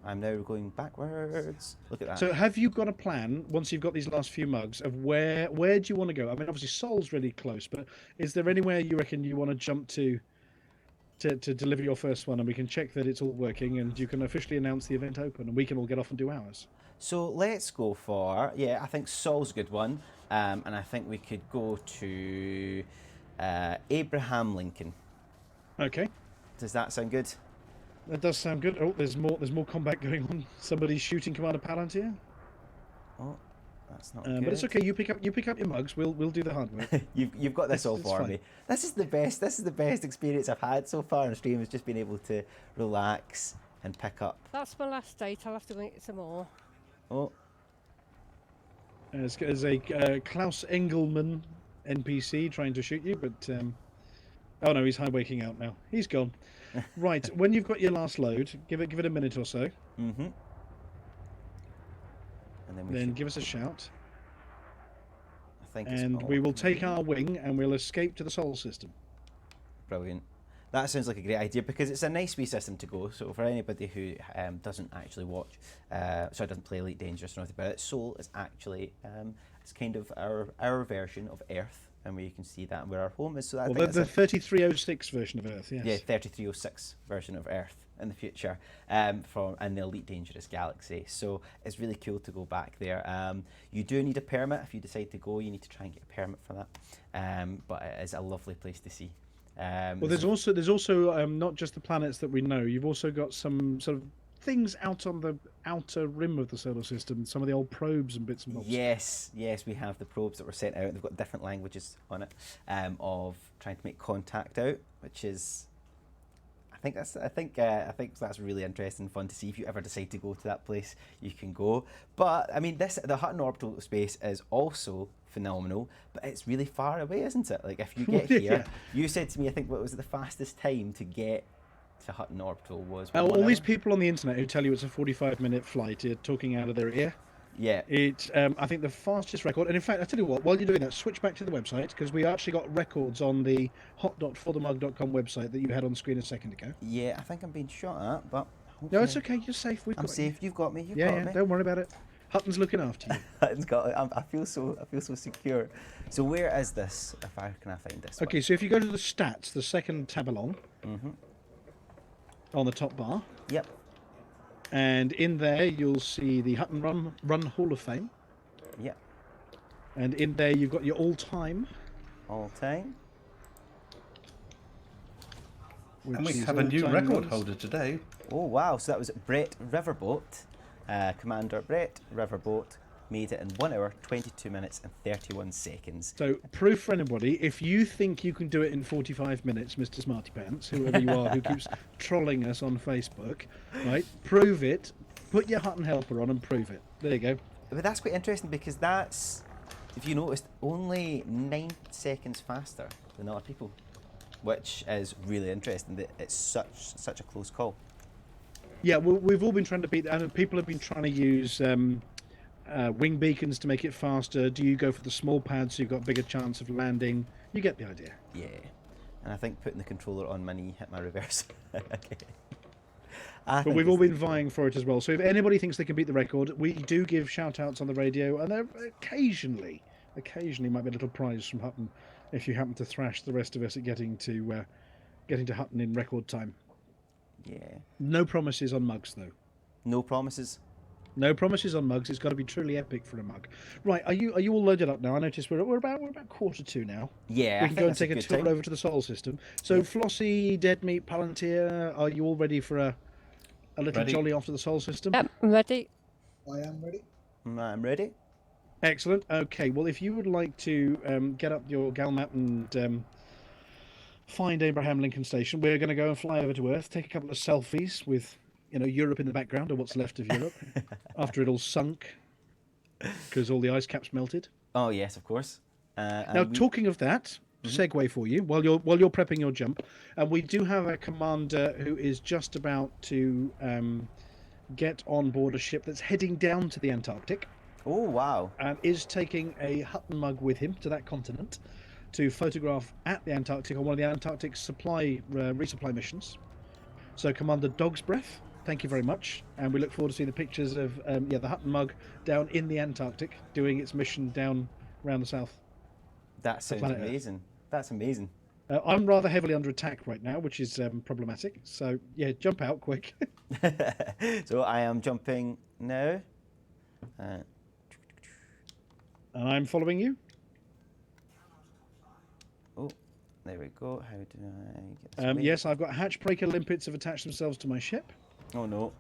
I'm now going backwards. Look at that. So, have you got a plan once you've got these last few mugs of where do you want to go? I mean, obviously Seoul's really close, but is there anywhere you reckon you want to jump to deliver your first one, and we can check that it's all working, and you can officially announce the event open, and we can all get off and do ours? So let's go for, I think Saul's a good one. And I think we could go to Abraham Lincoln. Okay, Does that sound good? that does sound good. Oh, there's more combat going on. Somebody's shooting Commander Palantir. Oh, that's not good. But it's okay. You pick up your mugs. We'll do the hard work. You've got this all It's for fine. me. This is the best experience I've had so far on stream. Is just being able to relax and pick up. That's my last date. I'll have to go and get some more. Oh, There's a Klaus Engelman NPC trying to shoot you, but oh no, he's high waking out now. He's gone. Right, when you've got your last load, give it a minute or so. mm-hmm. And then we Then should, give us a shout, I think it's and all we will take complete. our wing and we'll escape to the Sol system. Brilliant. That sounds like a great idea because it's a nice wee system to go. So for anybody who doesn't actually watch, doesn't play Elite Dangerous or anything about it, Sol is actually it's kind of our version of Earth, and where you can see that where our home is. So I Well, think the that's 3306 version of Earth, yes. yeah, 3306 version of Earth in the future, from in the Elite Dangerous galaxy. So it's really cool to go back there. You do need a permit if you decide to go. You need to try and get a permit for that. But it is a lovely place to see. Well, there's also not just the planets that we know. You've also got some sort of things out on the outer rim of the solar system. Some of the old probes and bits and bobs. Yes, we have the probes that were sent out. They've got different languages on it of trying to make contact out, which is, I think that's really interesting and fun to see. If you ever decide to go to that place, you can go. But I mean, the Hutton Orbital Space is also phenomenal, but it's really far away, isn't it? Like if you get here, Yeah. you said to me, I think what was the fastest time to get to Hutton Orbital was All 1 these hour? people on the internet who tell you it's a 45-minute flight, you're talking out of their ear. Yeah. I think the fastest record, and in fact, I tell you what, while you're doing that, switch back to the website because we actually got records on the hot.forthemug.com website that you had on screen a second ago. Yeah, I think I'm being shot at, but No, it's hopefully okay. You're safe. We've I'm got safe. You've got me. You've You. Yeah, got yeah. me. Don't worry about it. Hutton's looking after you. Hutton's got it. I feel so secure. So where is this? Can I find this? Okay, so if you go to the stats, the second tab along, on the top bar, Yep. and in there you'll see the Hutton Run Hall of Fame, Yep. and in there you've got your all-time, All time. which And we is have a new all-time record runs. holder today. Oh wow! So that was Brett Riverboat, Commander Brett Riverboat, made it in 1 hour, 22 minutes and 31 seconds. So, proof for anybody, if you think you can do it in 45 minutes, Mr. Smarty Pants, whoever you are who keeps trolling us on Facebook, right, prove it, put your Hutton helper on and prove it. There you go. But that's quite interesting because that's, if you noticed, only 9 seconds faster than other people, which is really interesting that it's such a close call. Yeah, well, we've all been trying to beat that, and people have been trying to use wing beacons to make it faster. Do you go for the small pad so you've got a bigger chance of landing? You get the idea. Yeah. And I think putting the controller on my knee hit my reverse. Okay. But we've all been vying for it as well. So if anybody thinks they can beat the record, we do give shout-outs on the radio, and there occasionally might be a little prize from Hutton if you happen to thrash the rest of us at getting to Hutton in record time. Yeah. No promises on mugs, though. No promises. No promises on mugs. It's got to be truly epic for a mug. Right? Are you all loaded up now? I notice we're about 1:45 now. Yeah. We I can think go and that's a take a good tour time. over to the Sol system. So Yeah. Flossie, Dead Meat, Palantir, are you all ready for a little Ready. jolly off to the Sol system? Yep, I'm ready. I am ready. I'm ready. Excellent. Okay. Well, if you would like to get up your gal map and find Abraham Lincoln Station, we're going to go and fly over to Earth, take a couple of selfies with, Europe in the background, or what's left of Europe, after it all sunk because all the ice caps melted. Oh yes, of course. Now, talking of that, segue for you while you're prepping your jump, and we do have a commander who is just about to get on board a ship that's heading down to the Antarctic. Oh wow. And is taking a Hutton mug with him to that continent to photograph at the Antarctic on one of the Antarctic resupply missions. So, Commander Dog's Breath, thank you very much, and we look forward to seeing the pictures of the Hutton mug down in the Antarctic doing its mission down around the south. That sounds planet Earth. amazing. That's amazing. I'm rather heavily under attack right now, which is problematic. So, yeah, jump out quick. So I am jumping now. And I'm following you. Oh, there we go. How do I get this way? Yes, I've got hatchbreaker limpets have attached themselves to my ship, Oh no.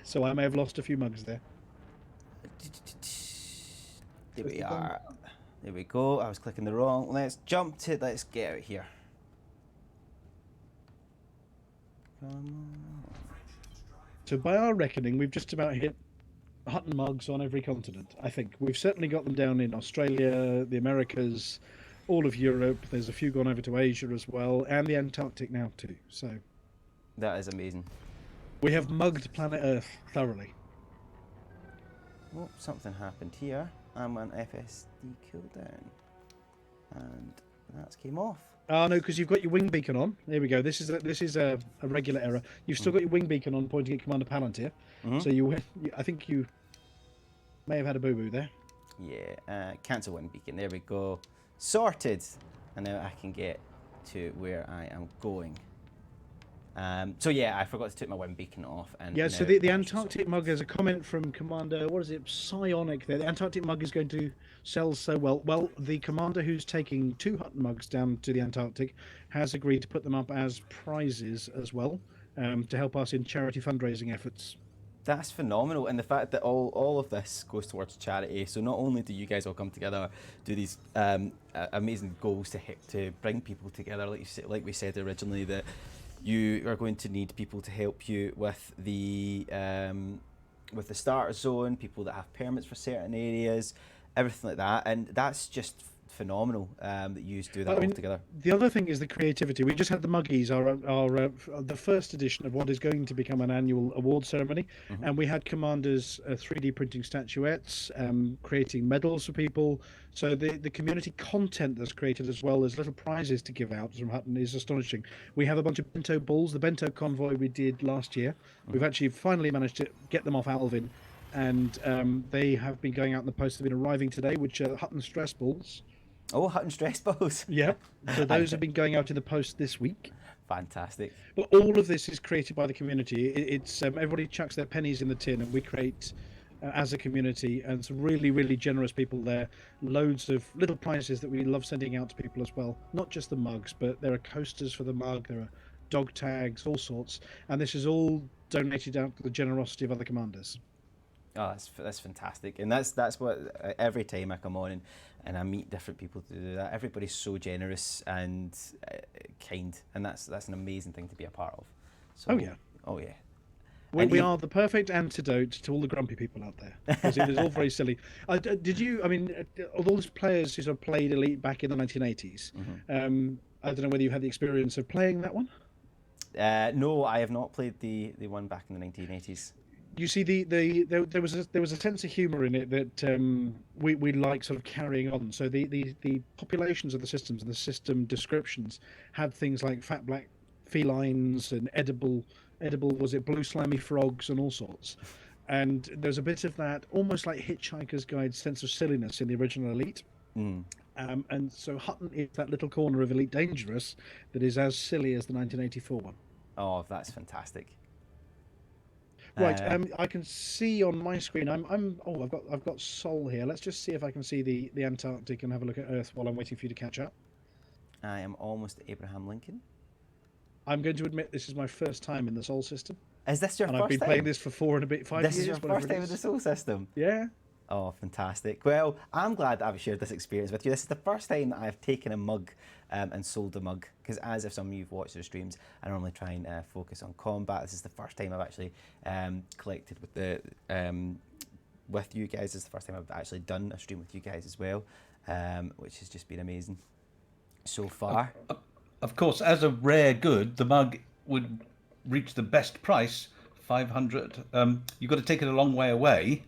so I may have lost a few mugs there. There we are. There we go. I was clicking the wrong. Let's get out here. Come on. So by our reckoning, we've just about hit Hutton Mugs on every continent. I think we've certainly got them down in Australia, the Americas, all of Europe. There's a few gone over to Asia as well, and the Antarctic now too. So That is amazing. we have mugged planet Earth thoroughly. Oh, something happened here. I'm on FSD cooldown. And that's came off. Oh no, because you've got your wing beacon on. There we go. This is a regular error. You've still got your wing beacon on, pointing at Commander Palantir. So I think you may have had a boo boo there. Yeah, cancel wing beacon. There we go. Sorted. And now I can get to where I am going. So yeah, I forgot to take my wind beacon off. And Yeah, so now the Antarctic mug, there's a comment from Commander, what is it, Psionic there. The Antarctic mug is going to sell so well. Well, the commander who's taking 2 Hutton mugs down to the Antarctic has agreed to put them up as prizes as well, to help us in charity fundraising efforts. That's phenomenal, and the fact that all of this goes towards charity. So not only do you guys all come together, do these amazing goals to bring people together, like we said originally, that you are going to need people to help you with the starter zone, people that have permits for certain areas, everything like that, and that's just phenomenal that you do that all together. The other thing is the creativity. We just had the Muggies, our the first edition of what is going to become an annual award ceremony, and we had commanders 3D printing statuettes, creating medals for people. So the community content that's created, as well as little prizes to give out from Hutton, is astonishing. We have a bunch of bento balls, the bento convoy we did last year. We've actually finally managed to get them off Alvin, and they have been going out in the post. They've been arriving today, which are Hutton stress balls. Oh, Hutton stress balls. Yep. So those have been going out in the post this week. Fantastic. But all of this is created by the community. It's everybody chucks their pennies in the tin, and we create as a community, and some really, really generous people there. Loads of little prizes that we love sending out to people as well. Not just the mugs, but there are coasters for the mug, there are dog tags, all sorts. And this is all donated out to the generosity of other commanders. Oh, that's fantastic, and that's what every time I come on and I meet different people to do that. Everybody's so generous and kind, and that's an amazing thing to be a part of. So, oh yeah. We are the perfect antidote to all the grumpy people out there, because it is all very silly. Did you? I mean, all those players who sort of played Elite back in the 1980s. I don't know whether you had the experience of playing that one. No, I have not played the one back in the 1980s. You see, there was a sense of humour in it that we like sort of carrying on. So the populations of the systems and the system descriptions had things like fat black felines and edible was it blue slimy frogs and all sorts. And there's a bit of that almost like Hitchhiker's Guide sense of silliness in the original Elite. And so Hutton is that little corner of Elite Dangerous that is as silly as the 1984 one. Oh, that's fantastic. Right, I can see on my screen. I've got Sol here. Let's just see if I can see the Antarctic and have a look at Earth while I'm waiting for you to catch up. I am almost at Abraham Lincoln. I'm going to admit this is my first time in the Sol system. Is this your first time? I've been playing this for 5 years. This is your first time in the Sol system? Yeah. Oh, fantastic. Well, I'm glad that I've shared this experience with you. This is the first time that I've taken a mug and sold a mug, because as if some of you have watched the streams, I normally try and focus on combat. This is the first time I've actually collected with you guys. This is the first time I've actually done a stream with you guys as well, which has just been amazing so far. Of course, as a rare good, the mug would reach the best price, 500. You've got to take it a long way away.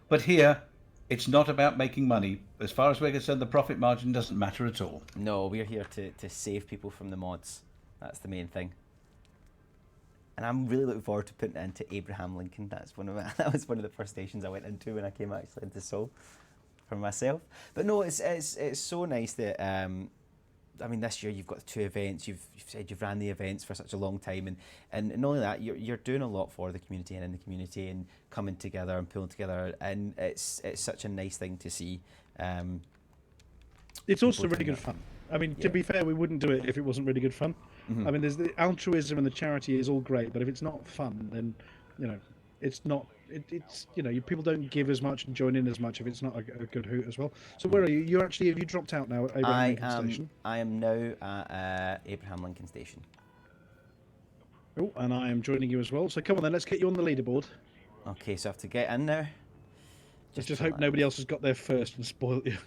But here, it's not about making money. As far as we're concerned, the profit margin doesn't matter at all. No, we're here to save people from the mods. That's the main thing. And I'm really looking forward to putting it into Abraham Lincoln. That was one of the first stations I went into when I came actually into Sol for myself. But no, it's so nice that I mean, this year you've got 2 events. You've said you've ran the events for such a long time, and not only that, you're doing a lot for the community and in the community, and coming together and pulling together, and it's such a nice thing to see. It's also really good fun. I mean, to be fair, we wouldn't do it if it wasn't really good fun. I mean, there's the altruism and the charity is all great, but if it's not fun, then it's not. It's people don't give as much and join in as much if it's not a good hoot as well. So where are you? Have you dropped out now at Abraham Lincoln Station? I am now at Abraham Lincoln Station. Oh, and I am joining you as well. So come on then, let's get you on the leaderboard. Okay, so I have to get in there. Just to hope land. nobody else has got there first and spoiled your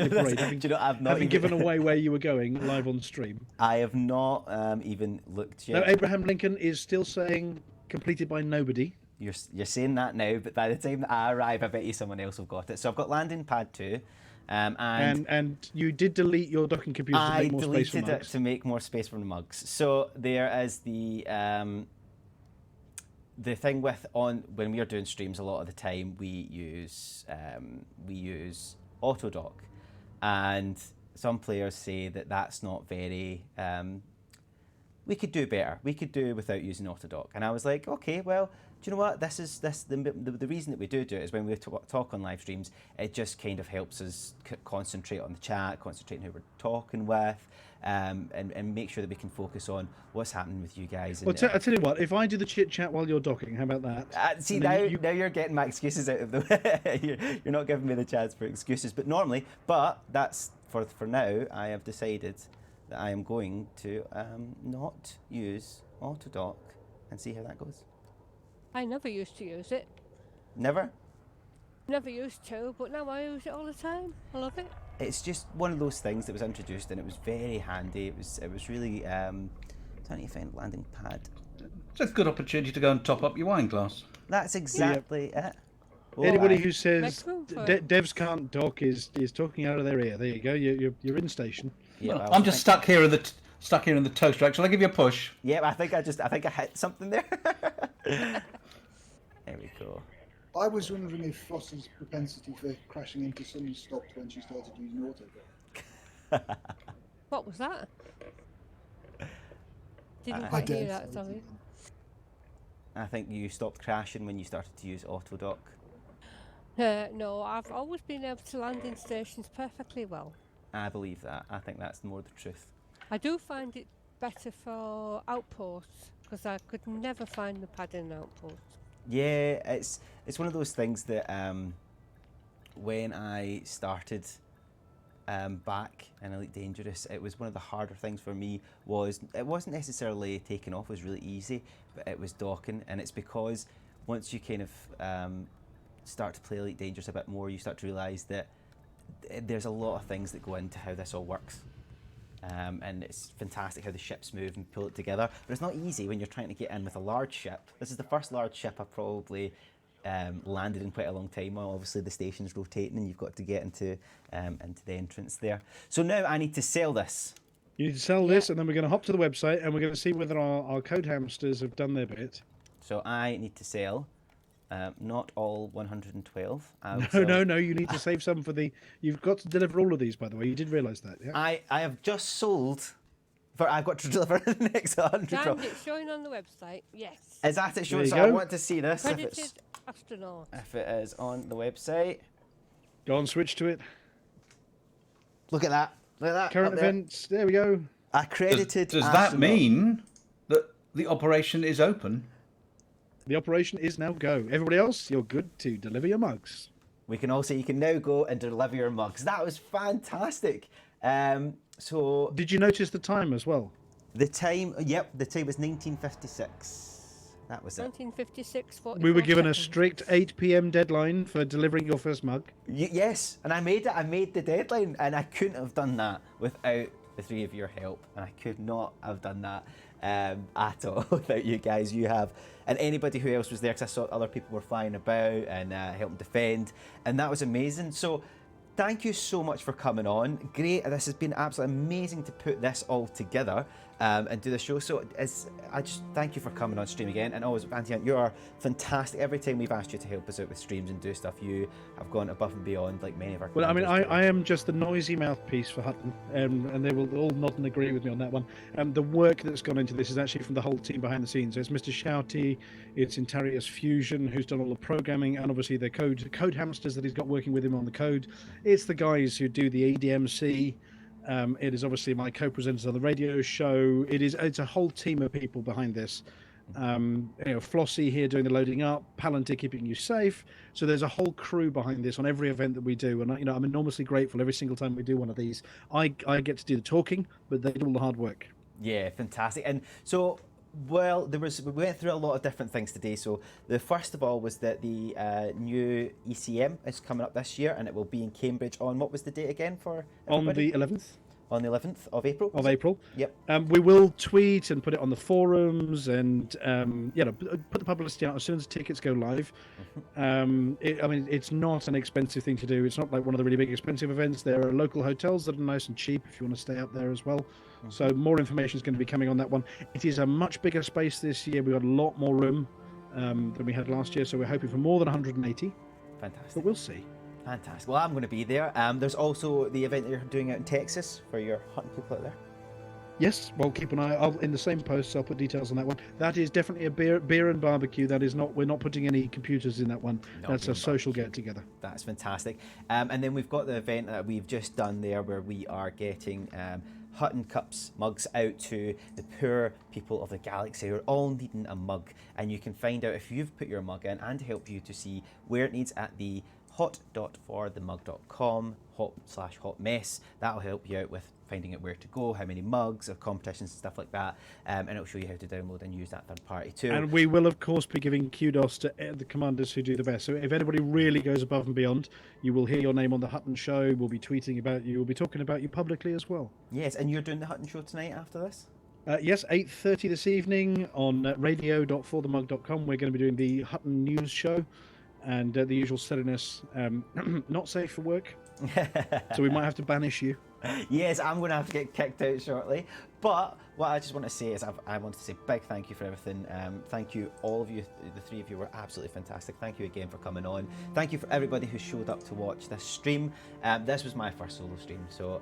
parade. Do you know, I've not Having even, given away where you were going live on stream. I have not even looked No, yet. Abraham Lincoln is still saying completed by nobody. You're saying that now, but by the time that I arrive, I bet you someone else will got it. So I've got landing pad 2, And you did delete your docking computer to I make more space for deleted it mugs. to make more space for the mugs. So there is the thing with when we are doing streams, a lot of the time we use autodock, and some players say that that's not very. We could do better. We could do without using autodock. And I was like, okay, well, do you know what? The reason that we do it is when we talk on live streams, it just kind of helps us concentrate on the chat, concentrate on who we're talking with, and make sure that we can focus on what's happening with you guys. Well, I tell you what, if I do the chit chat while you're docking, how about that? See, And now, then now you're getting my excuses out of the way. You're not giving me the chance for excuses. But normally, that's for now, I have decided that I am going to not use autodock and see how that goes. I never used to use it. Never? Never used to, but now I use it all the time. I love it. It's just one of those things that was introduced and it was very handy. It was really trying to find landing pad. It's a good opportunity to go and top up your wine glass. That's exactly it. Oh, Anybody I- who says Make room for it. devs can't dock is talking out of their ear. There you go. You're in station. Yeah, Well, I I'm just stuck here in the toast rack. Shall I give you a push? Yeah, I think I hit something there. There we go. I was wondering if Floss's propensity for crashing into sun stopped when she started using autodock. What was that? Didn't I quite hear don't that, say sorry. I think you stopped crashing when you started to use autodock. No, I've always been able to land in stations perfectly well. I believe that. I think that's more the truth. I do find it better for outposts because I could never find the pad in outposts. Yeah, it's one of those things that when I started back in Elite Dangerous, it was one of the harder things for me. It wasn't necessarily taking off was really easy, but it was docking, and it's because once you kind of start to play Elite Dangerous a bit more, you start to realise that there's a lot of things that go into how this all works. And it's fantastic how the ships move and pull it together. But it's not easy when you're trying to get in with a large ship. This is the first large ship I've probably landed in quite a long time. Well, obviously the station's rotating and you've got to get into the entrance there. So now I need to sell this. You need to sell this, and then we're going to hop to the website, and we're going to see whether our code hamsters have done their bit. So I need to sell not all 112. No, you need to save some for the... You've got to deliver all of these, by the way. You did realise that, yeah? I have just sold... I've got to deliver the next 100. And it's showing on the website, yes. Is that it showing? There So you I go. want to see this. Credited astronaut. If it is on the website. Go on, switch to it. Look at that. Look at that. Current up there. events. There we go. Accredited. Does that astronaut. mean that the operation is open? The operation is now go. Everybody else, you're good to deliver your mugs. We can also, you can now go and deliver your mugs. That was fantastic. So Did you notice the time as well? the time, yep, the time was 1956. That was it. 1956, 44 We were given a seconds. strict 8 p.m. deadline for delivering your first mug. Yes, and I made it. I made the deadline, and I couldn't have done that without the three of your help, and I could not have done that at all without you guys. You have, and anybody who else was there, because I saw other people were flying about and helping defend, and that was amazing. So thank you so much for coming on. Great. This has been absolutely amazing to put this all together and do the show. So I just thank you for coming on stream again. And always, Auntie Ant, you are fantastic. Every time we've asked you to help us out with streams and do stuff, you have gone above and beyond, like many of our Well, I mean, commanders do. I am just the noisy mouthpiece for Hutton, and they will all nod and agree with me on that one. The work that's gone into this is actually from the whole team behind the scenes. So it's Mr. Shouty, it's Intarius Fusion, who's done all the programming, and obviously the code hamsters that he's got working with him on the code. It's the guys who do the ADMC. It is obviously my co-presenters on the radio show. It's a whole team of people behind this. Flossie here doing the loading up, Palantir keeping you safe. So there's a whole crew behind this on every event that we do, and I'm enormously grateful every single time we do one of these. I get to do the talking, but they do all the hard work. Yeah, fantastic. And so Well, we went through a lot of different things today. So the first of all was that the new ECM is coming up this year, and it will be in Cambridge on, what was the date again for everybody? On the 11th On the 11th of April. of April. Yep. We will tweet and put it on the forums and put the publicity out as soon as tickets go live. It's not an expensive thing to do. It's not like one of the really big expensive events. There are local hotels that are nice and cheap if you want to stay up there as well. So more information is going to be coming on that one. It is a much bigger space this year. We've got a lot more room than we had last year, so we're hoping for more than 180. Fantastic. But we'll see. Fantastic. Well, I'm going to be there. There's also the event that you're doing out in Texas for your hunting people out there. Yes, well, keep an eye. In the same post, I'll put details on that one. That is definitely a beer and barbecue. That is not. We're not putting any computers in that one. That's a social get together. That's fantastic. And then we've got the event that we've just done there, where we are getting Hutton Cups mugs out to the poor people of the galaxy who are all needing a mug. And you can find out if you've put your mug in, and to help you to see where it needs at the hot.forthemug.com /hot mess. That'll help you out with finding out where to go, how many mugs, of competitions and stuff like that, and it'll show you how to download and use that third party too. And we will of course be giving kudos to the commanders who do the best. So if anybody really goes above and beyond, you will hear your name on the Hutton show. We'll be tweeting about you. We'll be talking about you publicly as well. Yes, and you're doing the Hutton show tonight after this? Yes, 8:30 this evening on radio.forthemug.com. We're going to be doing the Hutton News show. And the usual silliness, not safe for work, so we might have to banish you. Yes, I'm going to have to get kicked out shortly. But what I just want to say is I want to say big thank you for everything. Thank you, all of you, the three of you were absolutely fantastic. Thank you again for coming on. Thank you for everybody who showed up to watch this stream. This was my first solo stream, so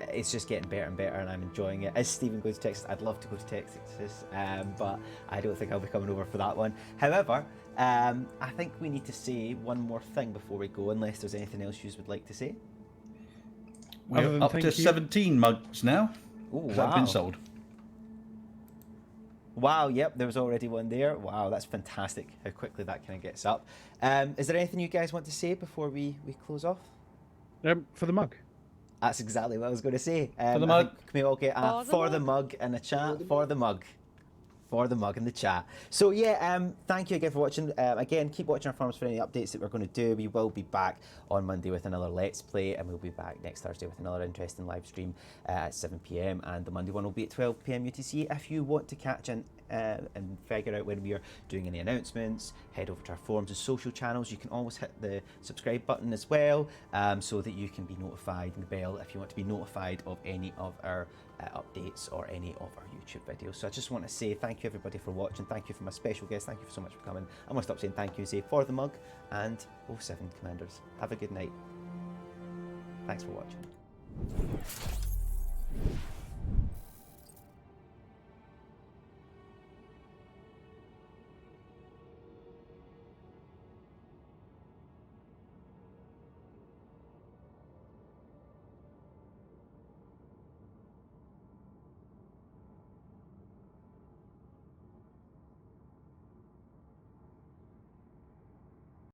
it's just getting better and better, and I'm enjoying it. As Stephen goes to Texas, I'd love to go to Texas, but I don't think I'll be coming over for that one. However, I think we need to say one more thing before we go, unless there's anything else you would like to say. We're up to 17 mugs now. Oh, Have been sold. Wow, yep, there was already one there. Wow, that's fantastic how quickly that kind of gets up. Is there anything you guys want to say before we close off? For the mug. That's exactly what I was going to say. For the mug. Can we all get a for the mug in the chat? For the mug. For the mug in the chat. So yeah, thank you again for watching. Again, keep watching our forums for any updates that we're going to do. We will be back on Monday with another Let's Play, and we'll be back next Thursday with another interesting live stream at 7 PM, and the Monday one will be at 12 PM UTC. If you want to catch and figure out when we are doing any announcements, head over to our forums and social channels. You can always hit the subscribe button as well, so that you can be notified, and the bell if you want to be notified of any of our updates or any of our YouTube videos. So I just want to say thank you everybody for watching. Thank you for my special guest. Thank you so much for coming. I'm going to stop saying thank you and say for the mug and 07 Commanders. Have a good night. Thanks for watching.